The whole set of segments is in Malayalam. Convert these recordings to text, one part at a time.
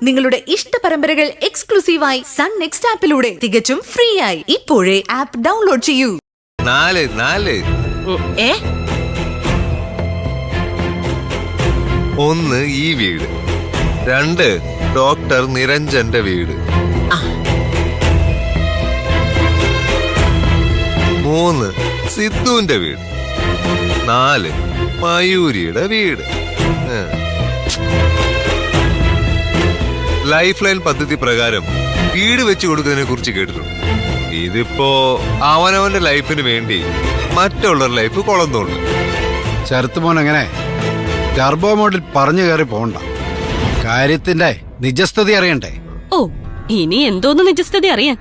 നിങ്ങളുടെ ഇഷ്ട പരമ്പരകൾ എക്സ്ക്ലൂസീവായി സൺ നെക്സ്റ്റ് ആപ്പിലൂടെ തികച്ചും ഫ്രീ ആയി ഇപ്പോഴേ ആപ്പ് ഡൗൺലോഡ് ചെയ്യൂ. 1 ഈ വീട്, 2 ഡോക്ടർ നിരഞ്ജന്റെ വീട്, 3 സിദ്ധുവിന്റെ വീട്, 4 മയൂരിയുടെ വീട്. ലൈഫ് ലൈൻ പദ്ധതി പ്രകാരം വീട് വെച്ച് കൊടുക്കുന്നതിനെ കുറിച്ച് കേട്ടിട്ടുണ്ട്. ഇതിപ്പോ അവനവന്റെ ലൈഫിന് വേണ്ടി മറ്റുള്ളവരുടെ ലൈഫ് കൊളന്നുണ്ട്. ശരത്തുമോൻ അങ്ങനെ ടർബോ മോഡിൽ പറഞ്ഞു കയറി പോണ്ട. കാര്യത്തിന്റെ നിജസ്ഥിതി അറിയണ്ടേ? ഓ, ഇനി എന്തോന്ന് നിജസ്ഥിതി അറിയാൻ?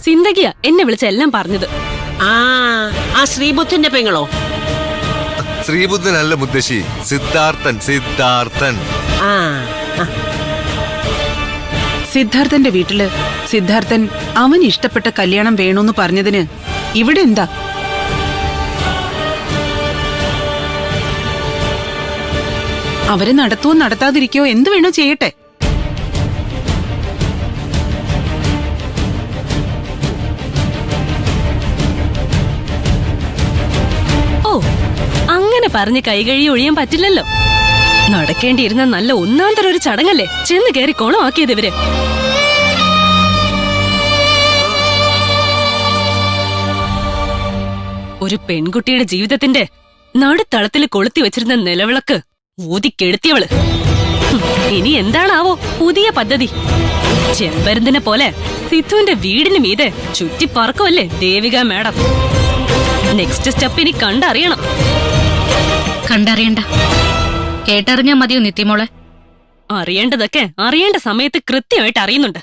സിന്ദഗിയ എന്നെ വിളിച്ച എല്ലാം പറഞ്ഞത്. ആ ശ്രീബുദ്ധന്റെ പെങ്ങളോ? ശ്രീബുദ്ധനല്ല മുത്തശ്ശി, സിദ്ധാർത്ഥൻ. സിദ്ധാർത്ഥന്റെ വീട്ടില് സിദ്ധാർത്ഥൻ അവന് ഇഷ്ടപ്പെട്ട കല്യാണം വേണോന്ന് പറഞ്ഞതിന് ഇവിടെ എന്താ? അവര് നടത്തുവോ നടത്താതിരിക്കോ എന്ത് വേണോ ചെയ്യട്ടെ. ഓ, അങ്ങനെ പറഞ്ഞ് കൈകഴി ഒഴിയാൻ പറ്റില്ലല്ലോ. നടക്കേണ്ടിയിരുന്ന നല്ല ഒന്നാം തരം ഒരു ചടങ്ങല്ലേ ചെന്ന് കയറി കോണമാക്കിയത് ഇവര്. ഒരു പെൺകുട്ടിയുടെ ജീവിതത്തിന്റെ നടുത്തളത്തിൽ കൊളുത്തി വെച്ചിരുന്ന നിലവിളക്ക് ഊതിക്കെടുത്തിയവള്. ഇനി എന്താണാവോ പുതിയ പദ്ധതി? ചെമ്പരുന്തിനെ പോലെ സിദ്ധുവിന്റെ വീടിന് മീതെ ചുറ്റിപ്പറക്കുമല്ലേ ദേവിക മാഡം. നെക്സ്റ്റ് സ്റ്റെപ്പ് ഇനി കണ്ടറിയണം. കണ്ടറിയണ്ട, കേട്ടറിഞ്ഞാ മതിയോ നിത്യമോളെ? അറിയേണ്ടതൊക്കെ അറിയേണ്ട സമയത്ത് കൃത്യമായിട്ട് അറിയുന്നുണ്ട്.